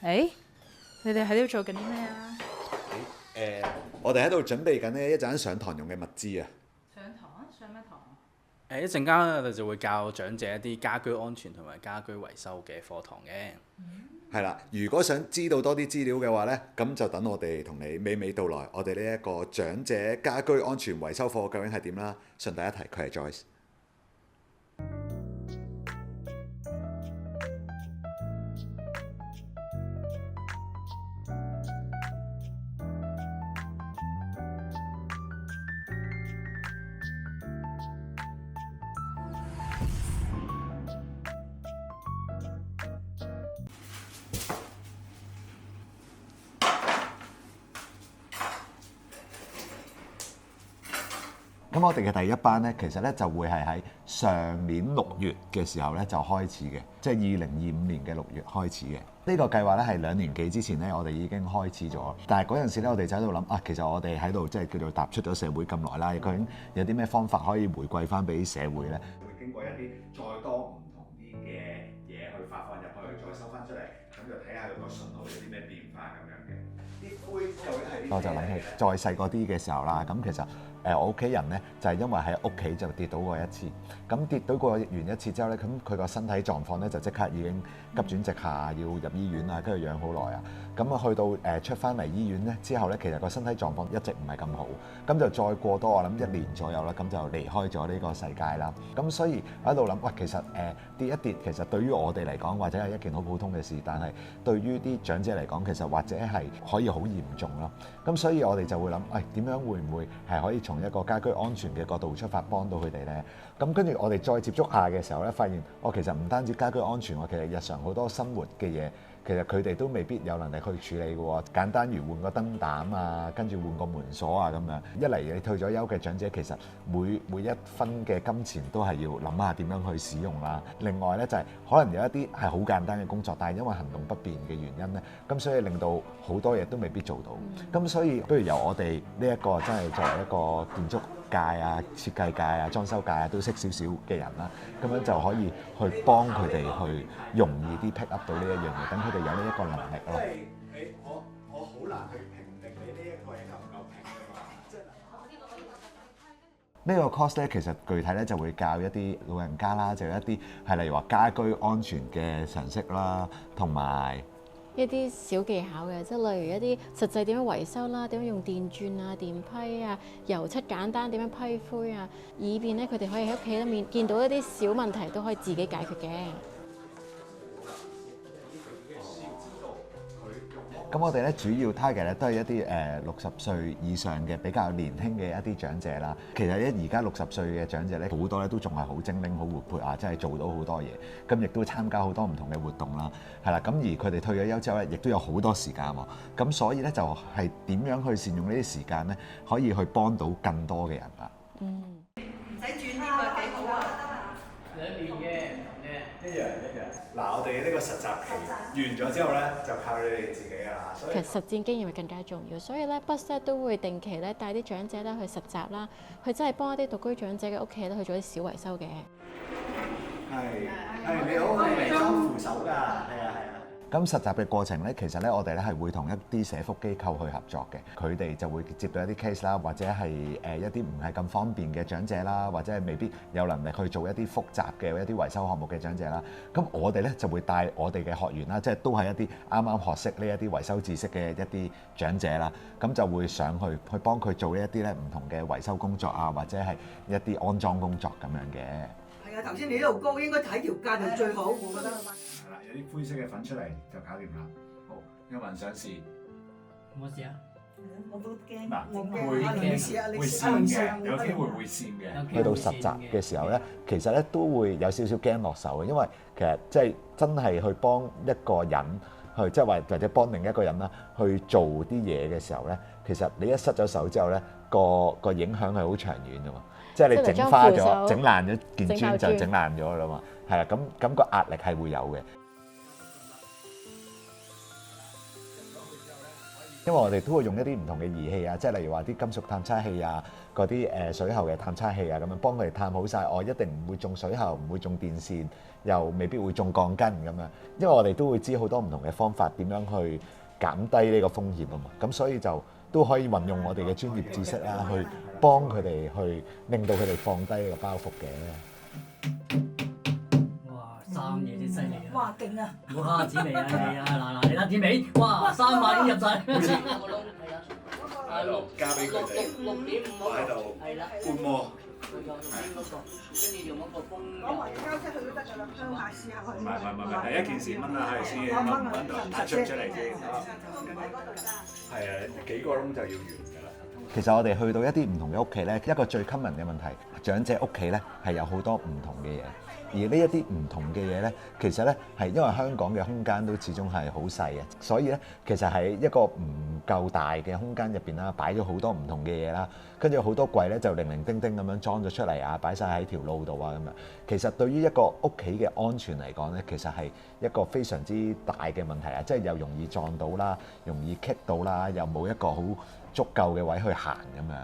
誒，你哋喺度做緊啲咩啊？我哋喺度準備緊呢一陣上堂用嘅物資啊。上堂？上咩堂？一陣間我哋就會教長者一啲家居安全同埋家居維修嘅課堂嘅。係啦，如果想知道多啲資料嘅話呢，咁就等我哋同你娓娓道來我哋呢一個長者家居安全維修課究竟係點啦。順帶一提，佢係 Joyce。咁我哋嘅第一班呢，其實呢就會係喺上年6月嘅時候呢就開始嘅，即係2025年嘅6月開始嘅。呢個計劃呢係2年幾之前呢，我哋已經開始咗。但係嗰陣時呢，我哋就喺度諗啊，其實我哋喺度即係叫做踏出咗社會咁耐啦，究竟有啲咩方法可以回饋翻俾社會呢？會經過一啲再多唔同啲嘅嘢去發放入去，再收翻出嚟，咁就睇下個信號有啲咩變化咁樣嘅。啲灰究竟係我就諗起再細個啲嘅時候啦，咁其實我屋企人咧就係因為喺屋企就跌倒過一次，咁跌倒過完一次之後咧，咁佢個身體狀況咧就即刻已經急轉直下，要入醫院啊，跟住養好耐啊，咁啊去到出翻嚟醫院咧之後咧，其實個身體狀況一直唔係咁好，咁就再過多我諗1年左右啦，咁就離開咗呢個世界啦。咁所以喺度諗，喂，其實跌一跌，其實對於我哋嚟講，或者係一件好普通嘅事，但係對於啲長者嚟講，其實或者係可以好嚴重咯。咁所以我哋就會諗，喂，點樣會唔會係可以從一個家居安全嘅角度出發，幫到佢哋咧？咁跟住我哋再接觸下嘅時候咧，發現其實唔單止家居安全，其實日常好多生活嘅嘢，其實佢哋都未必有能力去處理嘅喎。簡單如換個燈膽啊，跟住換個門鎖啊咁樣。一嚟你退咗休嘅長者，其實每一分嘅金錢都係要諗下點樣去使用啦。另外咧就係可能有一啲係好簡單嘅工作，但係因為行動不便嘅原因咧，咁所以令到好多嘢都未必做到。咁所以不如由我哋呢一個真係作為一個建築界啊、設計界啊、裝修界啊都識少少嘅人啦，咁樣就可以去幫佢哋去容易啲 pick up 到呢一樣嘢，等佢哋有呢一個能力咯。因為我好難去評定你呢一個嘢夠唔夠平㗎嘛。呢個 course 咧，其實具體咧就會教一啲老人家啦，就有一啲係例如話家居安全嘅常識啦，同埋一啲小技巧嘅，即係例如一啲實際點樣維修啦，點樣用電鑽啊、電批啊、油漆簡單點樣批灰啊，以便咧佢哋可以喺屋企裏面見到一啲小問題都可以自己解決嘅。咁我哋咧主要 target 咧都係一啲60歲以上嘅比較年輕嘅一啲長者啦。其實咧而家60歲嘅長者咧好多咧都仲係好精靈、好活潑啊，真係做到好多嘢。咁亦都參加好多唔同嘅活動啦，係啦。咁而佢哋退咗休之後咧，亦都有好多時間喎。咁所以咧就係點樣去善用呢啲時間咧，可以去幫到更多嘅人啦。唔使轉呢個幾好啊！2年嘅一樣。嗱，我哋呢個實習期完咗之後咧，就靠你哋自己㗎啦。其實實戰經驗係更加重要，所以咧 bus 咧都會定期咧帶啲長者咧去實習啦，去真係幫一啲獨居長者嘅屋企咧去做啲小維修嘅。係你好，我係嚟裝扶手㗎，係啊。咁實習嘅過程咧，其實咧我哋咧係會同一啲社福機構去合作嘅，佢哋就會接到一啲 case 啦，或者係一啲唔係咁方便嘅長者啦，或者係未必有能力去做一啲複雜嘅一啲維修項目嘅長者啦。咁我哋咧就會帶我哋嘅學員啦，即係都係一啲啱啱學識呢一啲維修知識嘅一啲長者啦，咁就會上去幫佢做一啲咧唔同嘅維修工作啊，或者係一啲安裝工作咁樣嘅。係啊，頭先你呢度高，應該喺條街度最好，我覺得。有啲灰色嘅粉出嚟就搞掂啦。好，有冇人想試？冇事啊！我都驚。嗱，我會試啊！會跣嘅，有機會會跣嘅。去到實習嘅時候咧，其實咧都會有少少驚落手嘅，因為其實即係真係去幫一個人去，即係或者幫另一個人啦去做啲嘢嘅時候咧，其實你一失咗手之後咧，個影響係好長遠㗎嘛。即係你整花咗、整爛咗件磚就整爛咗啦嘛。係啦，咁個壓力係會有嘅。因為我哋都會用一啲唔同嘅儀器啊，即係例如話啲金屬探測器啊，嗰啲水喉嘅探測器啊，咁樣幫佢哋探好晒，我一定唔會中水喉，唔會中電線，又未必會中鋼筋咁樣。因為我哋都會知好多唔同嘅方法點樣去減低呢個風險啊嘛，咁所以就都可以運用我哋嘅專業知識啦，去幫佢哋去令到佢哋放低呢個包袱嘅。哇！三嘢真犀利啊！哇，勁啊！冇蝦子味啊，係啊！嗱，你睇紫薇，哇！3萬已經入晒，好似個窿係啊，喺度加俾佢哋6.5喺度係啦，觀摩。佢有邊嗰個，跟住用嗰個風攞埋膠出去都得㗎啦，向下試下去。唔係，第一件事掹下係先，掹到突出嚟先。係啊，幾個窿就要完㗎啦。其實我哋去到一啲唔同嘅屋企咧，一個最 common 嘅問題，長者屋企咧係有好多唔同嘅嘢，而呢一啲唔同嘅嘢咧，其實咧係因為香港嘅空間都始終係好細嘅，所以咧其實喺一個唔夠大嘅空間入邊啦，擺咗好多唔同嘅嘢啦，跟住好多櫃咧就零零丁丁咁樣裝咗出嚟啊，擺晒喺條路度啊咁樣。其實對於一個屋企嘅安全嚟講咧，其實係一個非常之大嘅問題啊，即係又容易撞到啦，容易棘到啦，又冇一個好足夠嘅位去行咁樣。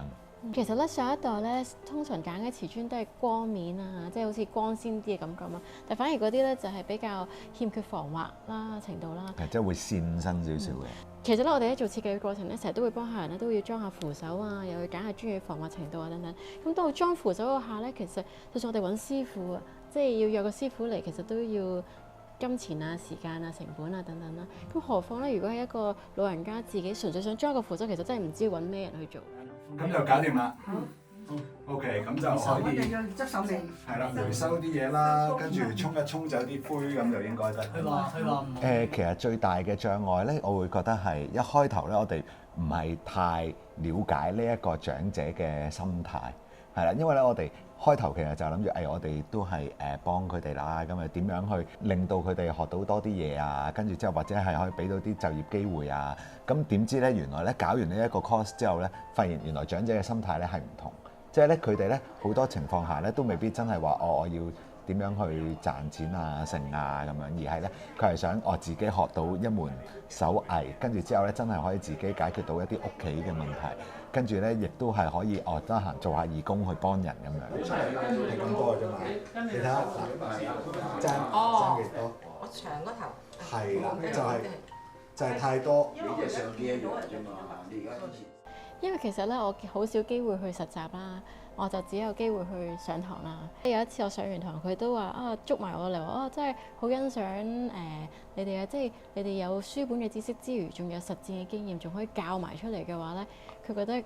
其實咧上一代咧通常揀嘅瓷磚都係光面啊，即係好似光鮮啲嘅感覺嘛。但反而嗰啲咧就係比較欠缺防滑啦程度啦。係即係會跣身少少嘅。其實咧我哋喺做設計嘅過程咧，成日都會幫客人咧都要裝下扶手啊，又要揀下專業防滑程度啊等等。咁到裝扶手嗰下咧，其實就算我哋揾師傅啊，即係要約個師傅嚟，其實都要金錢啊、時間啊、成本啊等等啦。咁何況咧，如果係一個老人家自己純粹想裝個扶手，其實真係唔知要揾咩人去做。咁就搞掂啦。OK，咁就可以要執手尾。係啦，回收啲嘢啦，跟住沖一沖走啲灰，咁就應該得。佢話唔其實最大嘅障礙咧，我會覺得係一開頭咧，我哋唔係太了解呢一個長者嘅心態，係啦，因為咧我哋開頭其實就諗住，我哋都係幫佢哋啦，咁啊點樣去令到佢哋學到多啲嘢啊，跟住之後或者係可以俾到啲就業機會啊，咁點知咧原來咧搞完呢一個 course 之後咧，發現原來長者嘅心態咧係唔同。即係咧，佢哋咧好多情況下咧都未必真係話我要點樣去賺錢啊、成啊咁樣，而係咧佢係想自己學到一門手藝，跟住之後咧真係可以自己解決到一啲屋企嘅問題，跟住咧亦都係可以得閒做下義工去幫人咁樣。係咁多嘅啫嘛，你睇下嗱，爭幾多？我長嗰頭。係啦，就係太多。因為其實咧，我好少機會去實習啦，我就只有機會去上堂啦。有一次我上完堂，佢都話捉埋我嚟話真係好欣賞你哋啊！即係你哋有書本嘅知識之餘，仲有實戰嘅經驗，仲可以教埋出嚟嘅話咧，佢覺得呢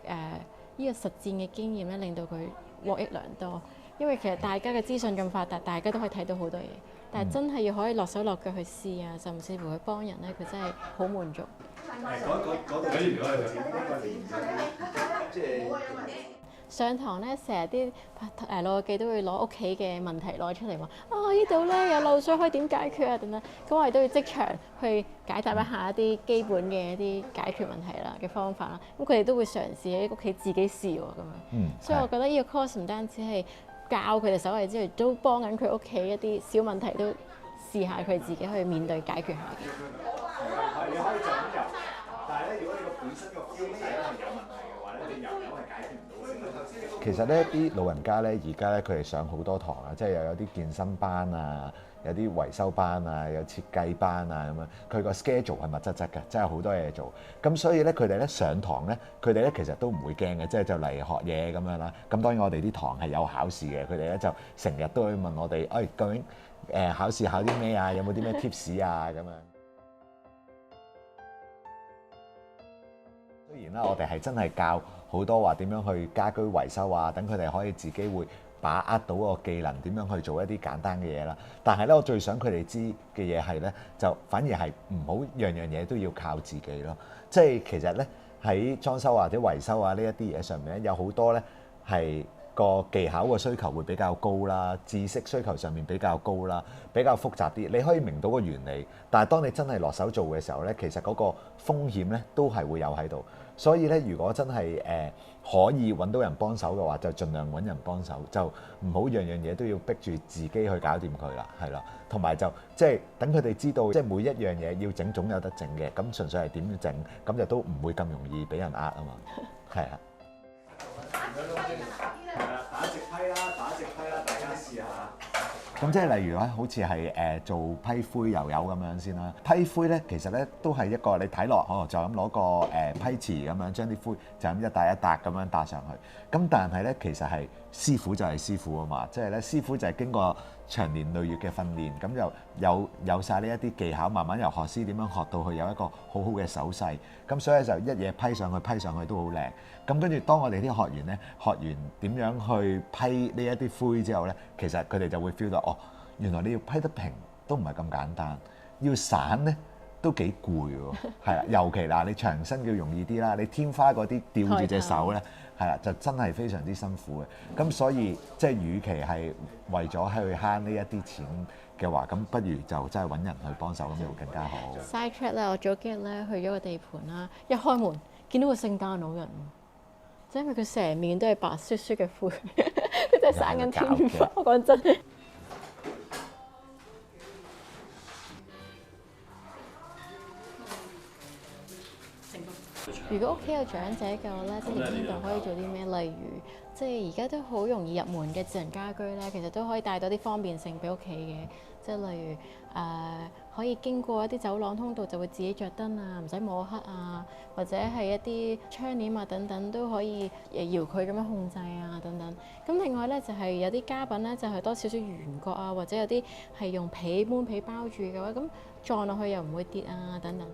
個實戰嘅經驗咧，令到佢獲益良多。因為其實大家嘅資訊咁發達，大家都可以睇到好多嘢，但係真係要可以落手落腳去試啊，甚至乎去幫人咧，佢真係好滿足。上堂咧，成日啲老友記都會攞屋企嘅問題攞出嚟話呢度咧有漏水，可以點解決啊等等。咁我哋都要即場去解答一下一啲基本嘅一啲解決問題啦嘅方法啦。咁佢哋都會嘗試喺屋企自己試喎咁樣。所以我覺得呢個 course 唔單止係教佢哋手藝之餘，都幫緊佢屋企一啲小問題都試下佢自己去面對解決下嘅。你可以就咁游，但係咧，如果你個本身個 feel 係有問題嘅話咧，你游係解決唔到嘅。其實咧，啲老人家咧，而家咧佢哋上好多堂啊，即係又有啲健身班啊，有啲維修班啊，有設計班啊咁樣。佢個 schedule 係密質質嘅，真係好多嘢做。咁所以咧，佢哋咧上堂咧，佢哋咧其實都唔會驚嘅，即係就嚟學嘢咁樣啦。咁當然我哋啲堂係有考試嘅，佢哋咧就成日都會問我哋，究竟考試考啲咩啊？有冇啲咩 tips 啊咁樣。雖然啦，我哋係真係教好多話點樣去家居維修啊，等佢哋可以自己會把握到個技能，點樣去做一啲簡單嘅嘢啦。但係咧，我最想佢哋知嘅嘢係咧，就反而係唔好樣樣嘢都要靠自己咯。即係其實咧喺裝修或者維修啊呢一啲嘢上面咧，有好多咧係個技巧個需求會比較高啦，知識需求上面比較高啦，比較複雜啲。你可以明到個原理，但係當你真係落手做嘅時候咧，其實嗰個風險咧都係會有喺度。所以咧，如果真係可以揾到人幫手嘅話，就盡量揾人幫手，就唔好樣樣嘢都要逼住自己去搞掂佢啦，係啦。同埋就即係等佢哋知道，即係每一樣嘢要整總有得整嘅，咁純粹係點整，咁就都唔會咁容易俾人呃啊嘛，係啊。打直批啦，大家試下。咁即係例如咧，好似係做批灰油油咁樣先啦。批灰咧，其實咧都係一個你睇落，可能就咁攞個批匙咁樣將啲灰就咁一笪一笪咁樣搭上去。咁但係咧，其實係師傅就係師傅啊嘛，即係咧師傅就係經過長年累月嘅訓練，咁又有晒呢一啲技巧，慢慢由學師點樣學到去有一個好好嘅手勢。咁所以就一嘢批上去都好靚。咁跟住當我哋啲學員咧學完點樣去批呢一啲灰之後咧，其實佢哋就會 feel 到哦，原來你要批得平都唔係咁簡單，要散咧都幾攰喎，係啦，尤其嗱你長身叫容易啲啦，你天花嗰啲吊住隻手咧，係啦，就真係非常之辛苦嘅。咁所以即係與其係為咗去慳呢一啲錢嘅話，咁不如就真係揾人去幫手，咁就會更加好。Side track 咧，我早幾日咧去咗個地盤啦，一開門見到個聖誕老人喎，即係因為佢成面都係白雪雪嘅灰，佢真係散緊天花。我講真。如果屋企有長者嘅話咧，即係呢度可以做啲咩？例如，即係而家都好容易入門嘅智能家居咧，其實都可以帶到啲方便性俾屋企嘅。即係例如可以經過一啲走廊通道就會自己着燈啊，唔使摸黑啊，或者係一啲窗簾啊等等都可以搖佢咁樣控制啊等等。咁另外咧就係有啲家品咧就係多少少圓角啊，或者有啲係用被悶被包住嘅話，咁撞落去又唔會跌啊等等。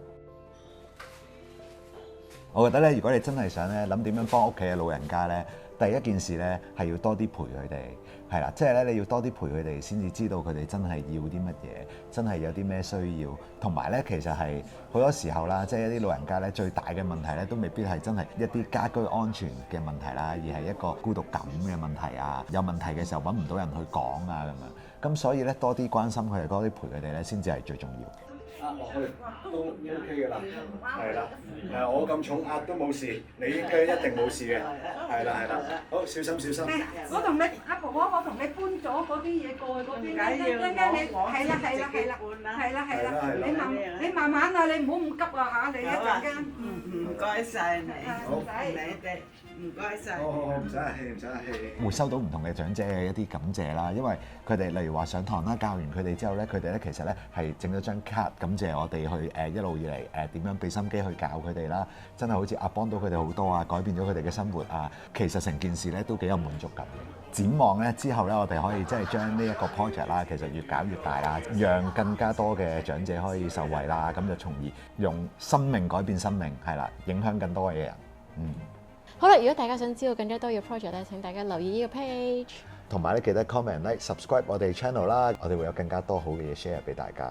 我覺得咧，如果你真係想咧諗點樣幫屋企嘅老人家咧，第一件事咧係要多啲陪佢哋，係啦，即係咧你要多啲陪佢哋，先至知道佢哋真係要啲乜嘢，真係有啲咩需要。同埋咧，其實係好多時候啦，即係一啲老人家咧最大嘅問題咧，都未必係真係一啲家居安全嘅問題啦，而係一個孤獨感嘅問題啊。有問題嘅時候揾唔到人去講啊咁樣。咁所以咧多啲關心佢哋，多啲陪佢哋咧，先至係最重要。壓落去都 OK 嘅啦，係啦，我咁重壓都冇事，你應該一定冇事嘅，係啦，好小心小心。我同你阿婆婆，我同你搬咗嗰啲嘢過去嗰邊，一陣你係啦，你慢慢啊，你唔好咁急啊嚇，你一陣間。唔該晒你，唔使你哋唔該晒。好，唔使客氣，唔使客氣。會收到唔同嘅長者嘅一啲感謝啦，因為佢哋例如話上堂啦，教完佢哋之後咧，佢哋咧其實咧係整咗張卡感謝我哋去一路以嚟點樣俾心機去教佢哋啦，真係好似幫到佢哋好多啊，改變咗佢哋嘅生活啊，其實成件事咧都幾有滿足感嘅。展望咧之後咧，我哋可以即係將呢一個 project 啦，其實越搞越大啦，讓更加多嘅長者可以受惠啦，咁就從而用生命改變生命，係啦，影響更多嘅人。好啦，如果大家想知道更加多嘅 project 咧，請大家留意呢個 page。同埋咧記得 comment、like、subscribe 我哋 channel 啦，我哋會有更加多好嘅嘢 share 俾大家。